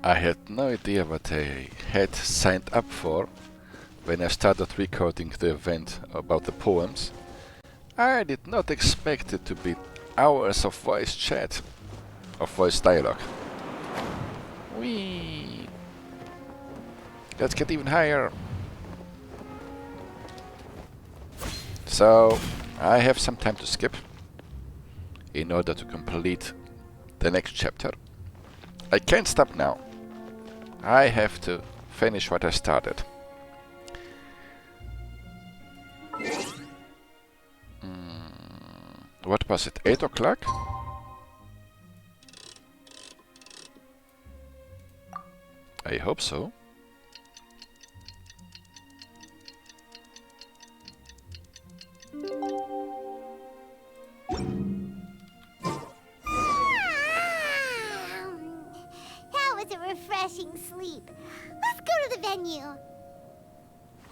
I had no idea what I had signed up for when I started recording the event about the poems. I did not expect it to be hours of voice chat, of voice dialogue. Whee! Let's get even higher. So, I have some time to skip in order to complete the next chapter. I can't stop now. I have to finish what I started. What was it, 8 o'clock? I hope so. That was a refreshing sleep. Let's go to the venue.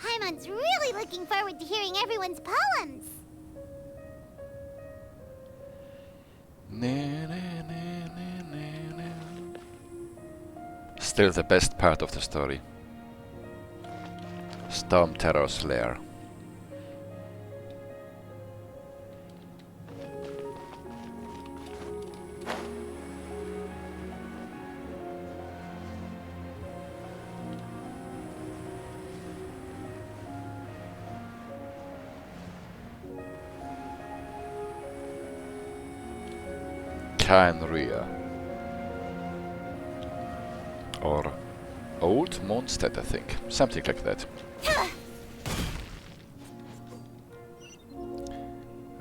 Paimon's really looking forward to hearing everyone's poems. Still the best part of the story. Stormterror's Lair. Callirhoe. Or Old Mondstadt, I think. Something like that.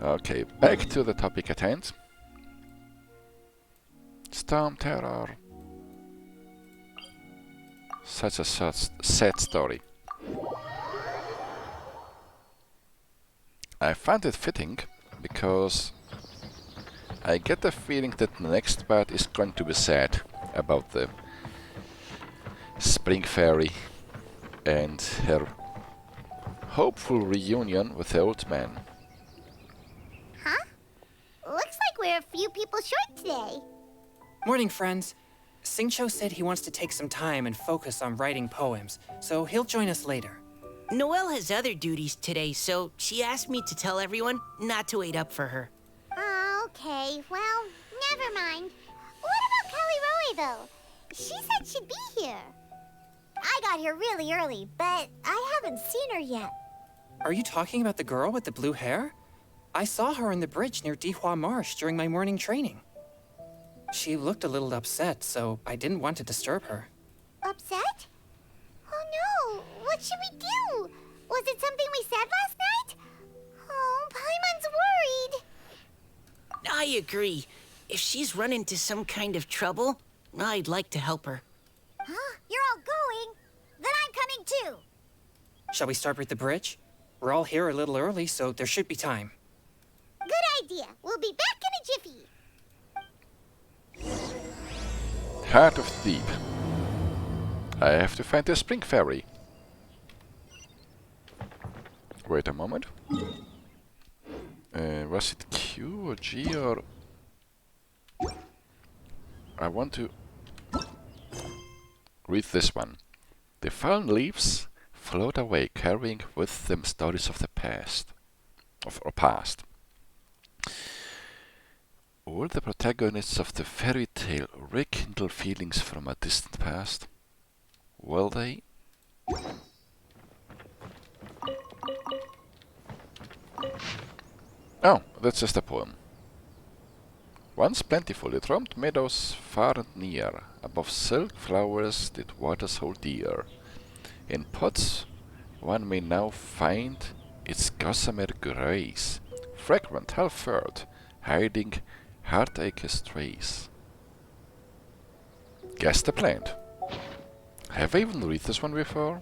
Okay, back to the topic at hand. Stormterror. Such a sad story. I find it fitting because I get the feeling that the next part is going to be sad about the Spring Fairy and her hopeful reunion with the old man. Huh? Looks like we're a few people short today. Morning, friends. Singcho said he wants to take some time and focus on writing poems, so he'll join us later. Noelle has other duties today, so she asked me to tell everyone not to wait up for her. Okay, well, never mind. What about Callirhoe, though? She said she'd be here. I got here really early, but I haven't seen her yet. Are you talking about the girl with the blue hair? I saw her on the bridge near Dihua Marsh during my morning training. She looked a little upset, so I didn't want to disturb her. Upset? Oh no, what should we do? Was it something we said last night? Oh, Paimon's worried. I agree. If she's run into some kind of trouble, I'd like to help her. Huh? You're all going? Then I'm coming too. Shall we start with the bridge? We're all here a little early, so there should be time. Good idea. We'll be back in a jiffy. Heart of the Deep. I have to find the Spring Fairy. Wait a moment. Was it Q or G or... I want to read this one. The fallen leaves float away, carrying with them stories of the past. Or past. All the protagonists of the fairy tale rekindle feelings from a distant past. Will they? Oh, that's just a poem. Once plentiful, it roamed meadows far and near. Above silk flowers did waters hold dear. In pots one may now find its gossamer grace, fragrant, half-furred, hiding heartache's trace. Guess the plant. Have I even read this one before?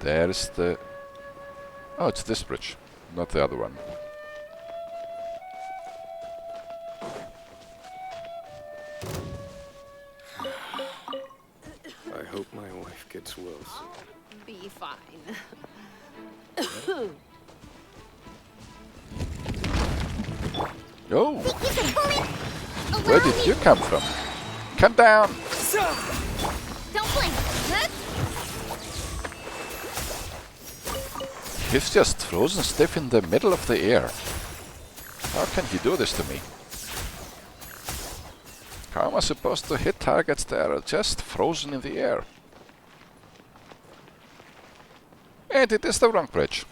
There's the... Oh, it's this bridge, not the other one. hope my wife gets well soon. I'll be fine. Oh, Think you can bully? where Allow did me. you come from? Come down! Don't blink. Huh? He's just frozen stiff in the middle of the air. How can he do this to me? How am I supposed to hit targets that are just frozen in the air? And it is the wrong bridge.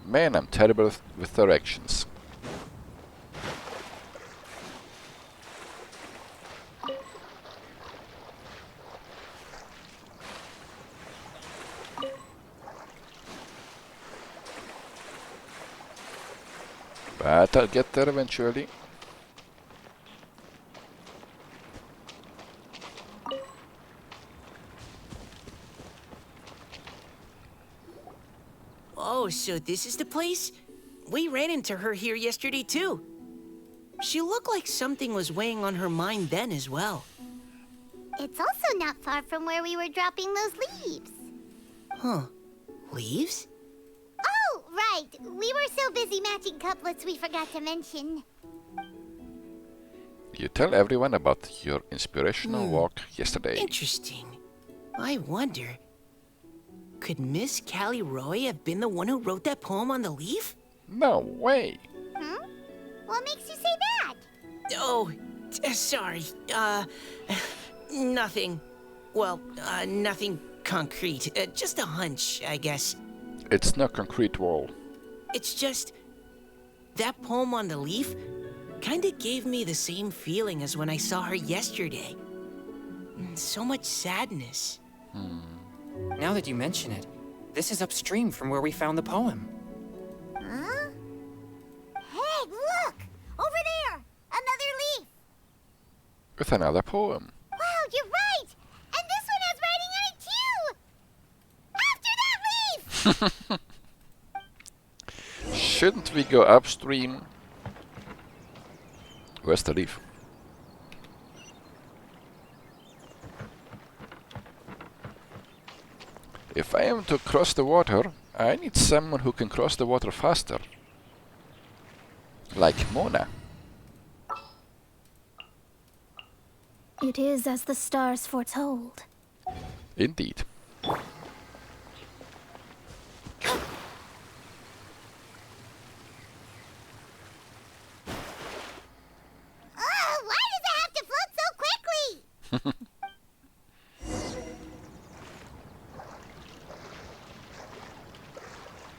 Man, I'm terrible with directions. But I'll get there eventually. Oh, so this is the place? We ran into her here yesterday, too. She looked like something was weighing on her mind then as well. It's also not far from where we were dropping those leaves. Huh. Leaves? Oh, right. We were so busy matching couplets we forgot to mention. You tell everyone about your inspirational walk yesterday. Interesting. I wonder, could Miss Callirhoe have been the one who wrote that poem on the leaf? No way! Hmm? What makes you say that? Oh, sorry. Nothing. Well, nothing concrete. Just a hunch, I guess. It's no concrete wall. It's just, that poem on the leaf kinda gave me the same feeling as when I saw her yesterday. So much sadness. Now that you mention it, this is upstream from where we found the poem. Huh? Hey, look! Over there! Another leaf! With another poem. Wow, you're right! And this one has writing on it too! After that leaf! Shouldn't we go upstream? Where's the leaf? If I am to cross the water, I need someone who can cross the water faster. Like Mona. It is as the stars foretold. Indeed. Oh, why does it have to float so quickly?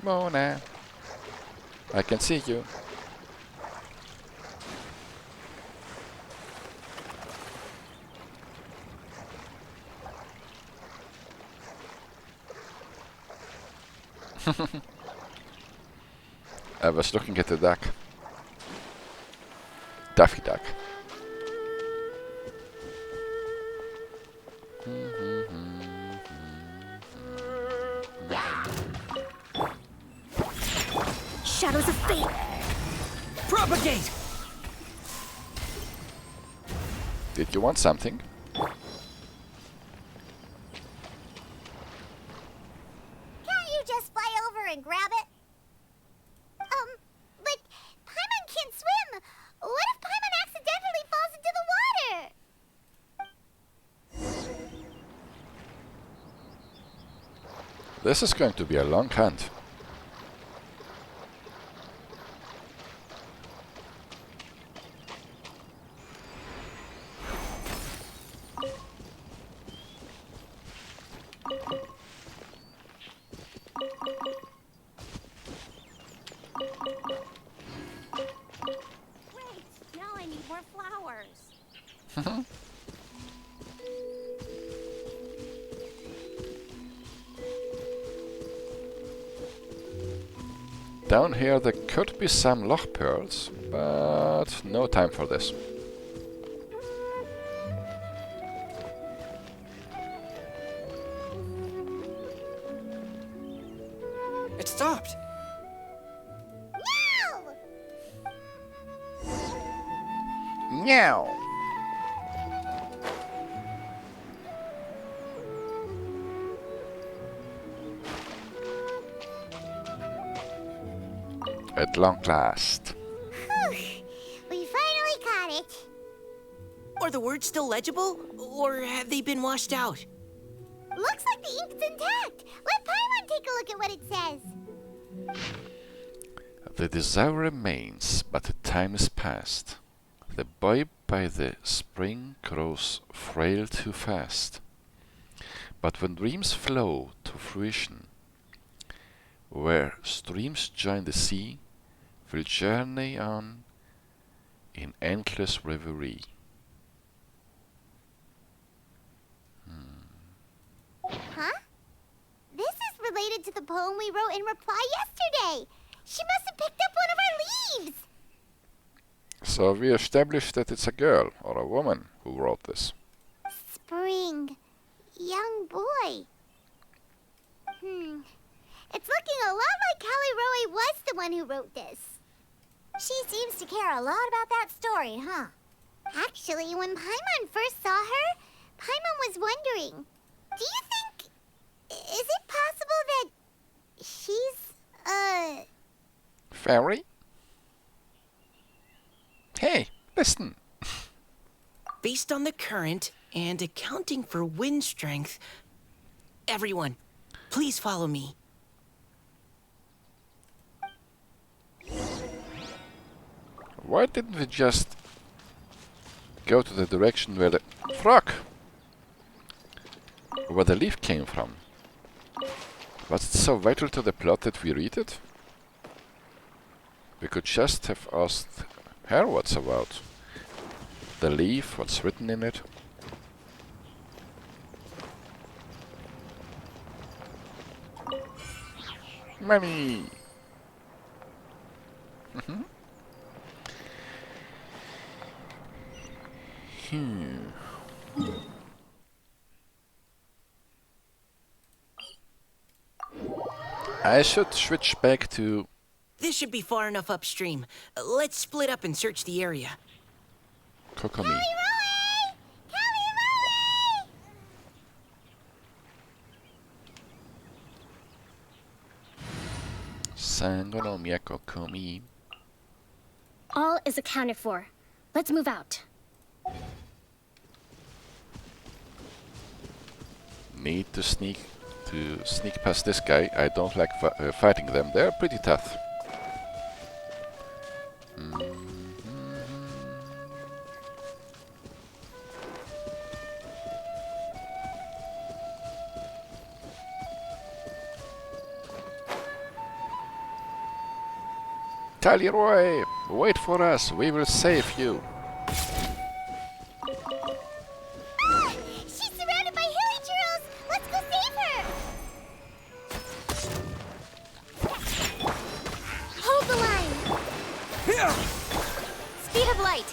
Mona. I can see you. I was looking at the duck. Daffy Duck. Shadows of fate! Propagate! Did you want something? Can't you just fly over and grab it? But Paimon can't swim. What if Paimon accidentally falls into the water? This is going to be a long hunt. Wait, now I need more flowers. Down here there could be some loch pearls, but no time for this. It stopped! No! Meow! At long last. Whew. We finally got it. Are the words still legible, or have they been washed out? Looks like the ink's intact. Let Paimon take a look at what it says. The desire remains, but the time is past. The boy by the spring grows frail too fast. But when dreams flow to fruition, where streams join the sea, we'll journey on in endless reverie. Huh? This is related to the poem we wrote in reply yesterday. She must have picked up one of our leaves. So we established that it's a girl or a woman who wrote this. Spring. Young boy. It's looking a lot like Callirhoe was the one who wrote this. She seems to care a lot about that story, huh? Actually, when Paimon first saw her, Paimon was wondering, do you think... is it possible that she's, Fairy? Hey, listen. Based on the current and accounting for wind strength, everyone, please follow me. Why didn't we just go to the direction where the frog, where the leaf came from? Was it so vital to the plot that we read it? We could just have asked her what's about. The leaf, what's written in it. Money! I should switch back to... This should be far enough upstream. Let's split up and search the area. Kokomi. Callirhoe! Callirhoe! Sangonomia Kokomi. All is accounted for. Let's move out. Need to sneak past this guy. I don't like fighting them. They're pretty tough. Callirhoe, wait for us. We will save you. She's surrounded by hilly churros! Let's go save her! Hold the line! Speed of light!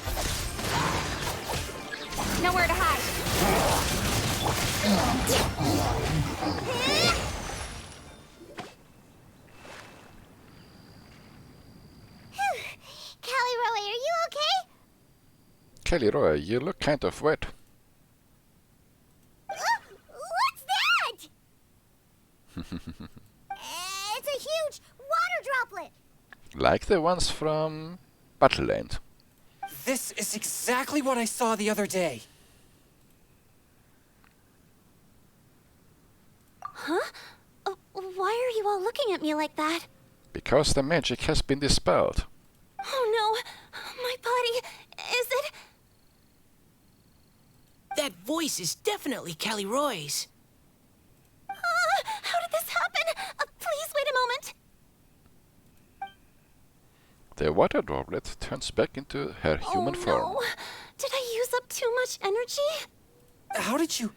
Nowhere to hide! Callirhoe, are you okay? Callirhoe, you look kind of wet. What's that? It's a huge water droplet. Like the ones from Battleland. This is exactly what I saw the other day. Huh? Why are you all looking at me like that? Because the magic has been dispelled. Oh no! My body... is it... That voice is definitely Callirhoe's. How did this happen? Please wait a moment. The water droplet turns back into her human form. No. Did I use up too much energy? How did you...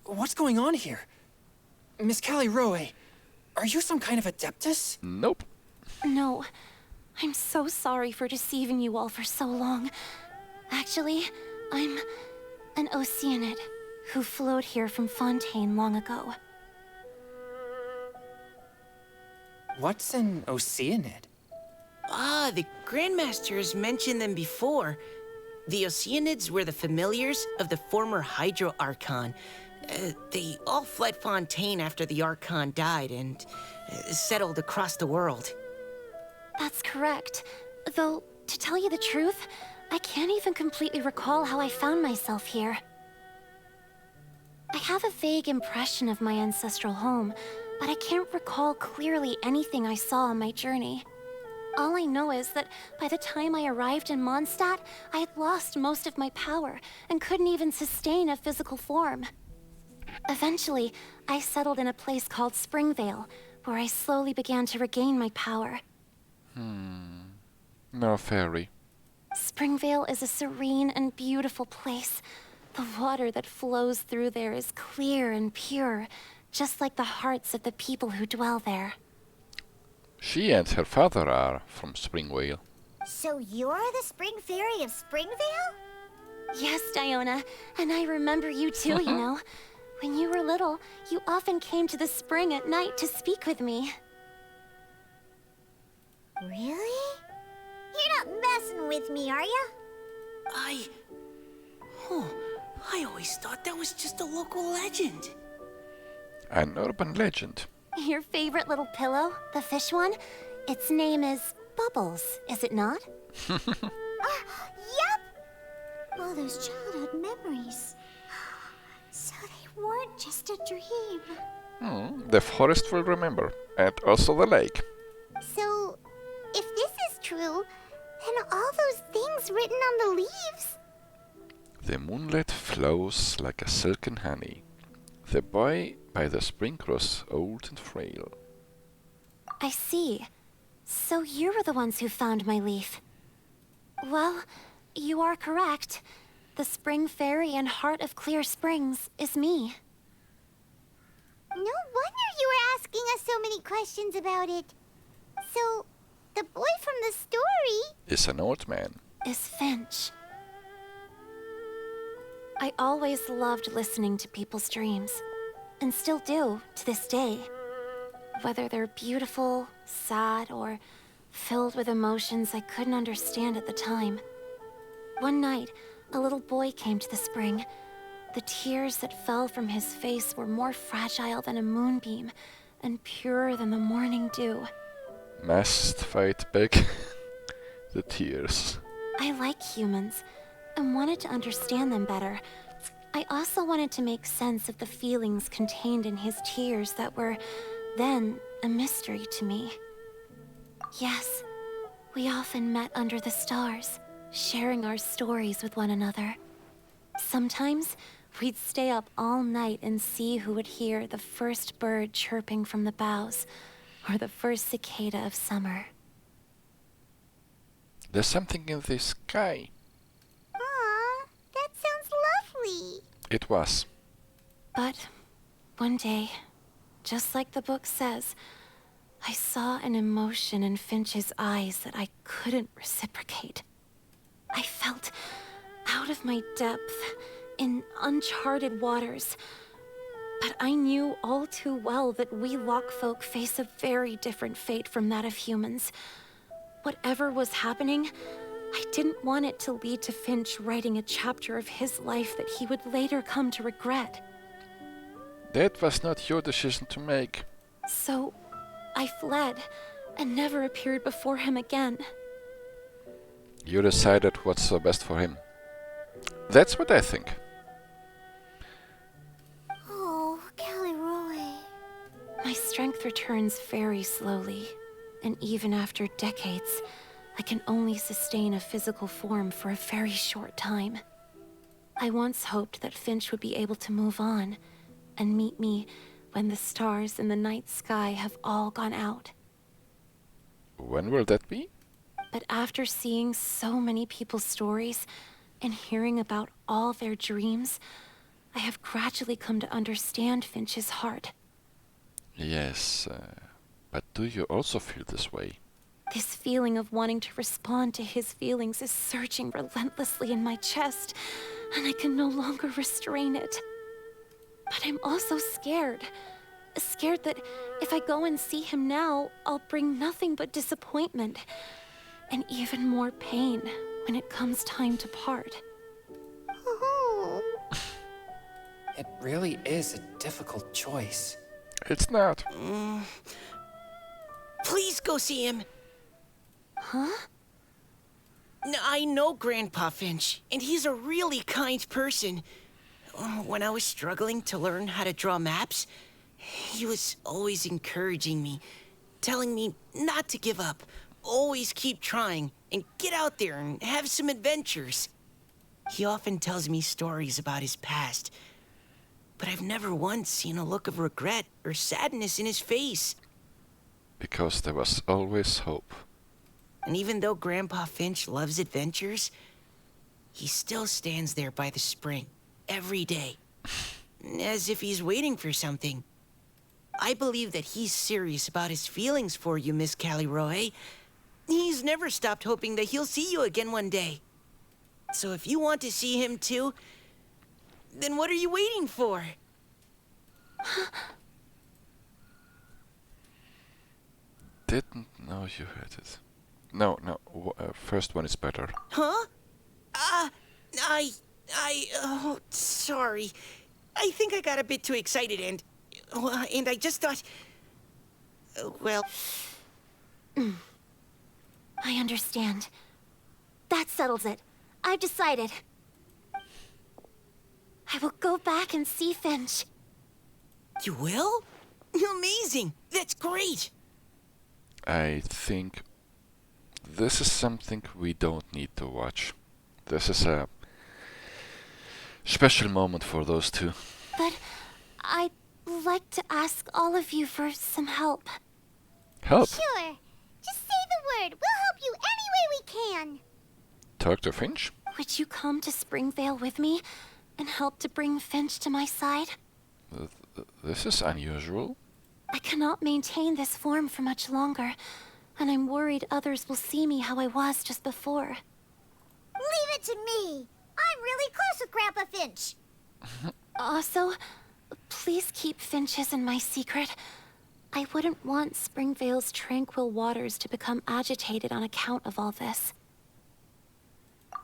What's going on here? Miss Callirhoe, are you some kind of adeptus? Nope. No. I'm so sorry for deceiving you all for so long. Actually, I'm an Oceanid who flowed here from Fontaine long ago. What's an Oceanid? Ah, the Grandmaster has mentioned them before. The Oceanids were the familiars of the former Hydro Archon. They all fled Fontaine after the Archon died and settled across the world. That's correct. Though, to tell you the truth, I can't even completely recall how I found myself here. I have a vague impression of my ancestral home, but I can't recall clearly anything I saw on my journey. All I know is that by the time I arrived in Mondstadt, I had lost most of my power and couldn't even sustain a physical form. Eventually, I settled in a place called Springvale, where I slowly began to regain my power. No fairy. Springvale is a serene and beautiful place. The water that flows through there is clear and pure, just like the hearts of the people who dwell there. She and her father are from Springvale. So you're the Spring Fairy of Springvale? Yes, Diona, and I remember you too, you know. When you were little, you often came to the spring at night to speak with me. Really? You're not messing with me, are ya? I always thought that was just a local legend. An urban legend. Your favorite little pillow, the fish one, its name is Bubbles, is it not? Yep! All those childhood memories. So they weren't just a dream. The forest will remember, and also the lake. So, if this is true, then all those things written on the leaves? The moonlight flows like a silken honey. The boy by the spring grows old and frail. I see. So you were the ones who found my leaf. Well, you are correct. The Spring Fairy and Heart of Clear Springs is me. No wonder you were asking us so many questions about it. So, the boy from the story Is an old man. Is Finch. I always loved listening to people's dreams, and still do to this day. Whether they're beautiful, sad, or filled with emotions I couldn't understand at the time. One night, a little boy came to the spring. The tears that fell from his face were more fragile than a moonbeam, and purer than the morning dew. Must fight back the tears. I like humans, and wanted to understand them better. I also wanted to make sense of the feelings contained in his tears that were, then, a mystery to me. Yes, we often met under the stars, sharing our stories with one another. Sometimes, we'd stay up all night and see who would hear the first bird chirping from the boughs, or the first cicada of summer. There's something in the sky. Aw, that sounds lovely. It was. But one day, just like the book says, I saw an emotion in Finch's eyes that I couldn't reciprocate. I felt out of my depth, in uncharted waters. But I knew all too well that we Lockfolk face a very different fate from that of humans. Whatever was happening, I didn't want it to lead to Finch writing a chapter of his life that he would later come to regret. That was not your decision to make. So, I fled, and never appeared before him again. You decided what's the best for him. That's what I think. Oh, Callirhoe. My strength returns very slowly, and even after decades, I can only sustain a physical form for a very short time. I once hoped that Finch would be able to move on, and meet me when the stars in the night sky have all gone out. When will that be? But after seeing so many people's stories, and hearing about all their dreams, I have gradually come to understand Finch's heart. Yes, but do you also feel this way? This feeling of wanting to respond to his feelings is surging relentlessly in my chest, and I can no longer restrain it. But I'm also scared. Scared that if I go and see him now, I'll bring nothing but disappointment, and even more pain when it comes time to part. Oh. It really is a difficult choice. It's not. Please go see him. Huh? I know Grandpa Finch, and he's a really kind person. When I was struggling to learn how to draw maps, he was always encouraging me, telling me not to give up, always keep trying, and get out there and have some adventures. He often tells me stories about his past, but I've never once seen a look of regret or sadness in his face. Because there was always hope. And even though Grandpa Finch loves adventures, he still stands there by the spring every day, as if he's waiting for something. I believe that he's serious about his feelings for you, Miss Callirhoe. He's never stopped hoping that he'll see you again one day. So if you want to see him too, then what are you waiting for? Didn't know you heard it. No, first one is better. Huh? Oh, sorry. I think I got a bit too excited and I just thought, well... I understand. That settles it. I've decided. I will go back and see Finch. You will? Amazing! That's great! I think this is something we don't need to watch. This is a special moment for those two. But I'd like to ask all of you for some help. Help? Sure. Just say the word. We'll help you any way we can. Talk to Finch? Would you come to Springvale with me and help to bring Finch to my side? This is unusual. I cannot maintain this form for much longer, and I'm worried others will see me how I was just before. Leave it to me. I'm really close with Grandpa Finch. Also, please keep Finch's in my secret. I wouldn't want Springvale's tranquil waters to become agitated on account of all this.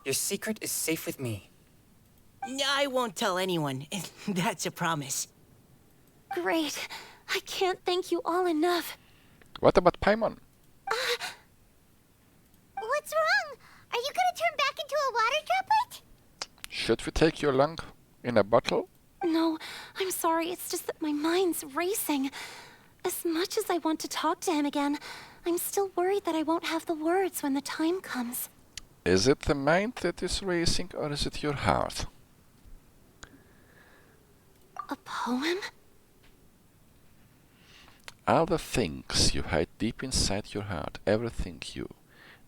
Your secret is safe with me. I won't tell anyone. That's a promise. Great. I can't thank you all enough. What about Paimon? What's wrong? Are you gonna turn back into a water droplet? Should we take your lung in a bottle? No, I'm sorry. It's just that my mind's racing. As much as I want to talk to him again, I'm still worried that I won't have the words when the time comes. Is it the mind that is racing, or is it your heart? A poem? All the things you hide deep inside your heart, everything you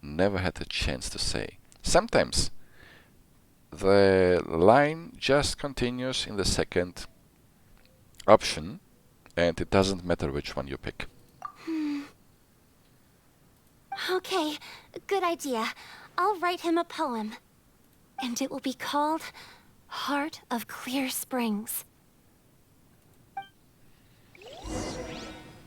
never had a chance to say. Sometimes the line just continues in the second option, and it doesn't matter which one you pick. Okay, good idea. I'll write him a poem. And it will be called Heart of Clear Springs.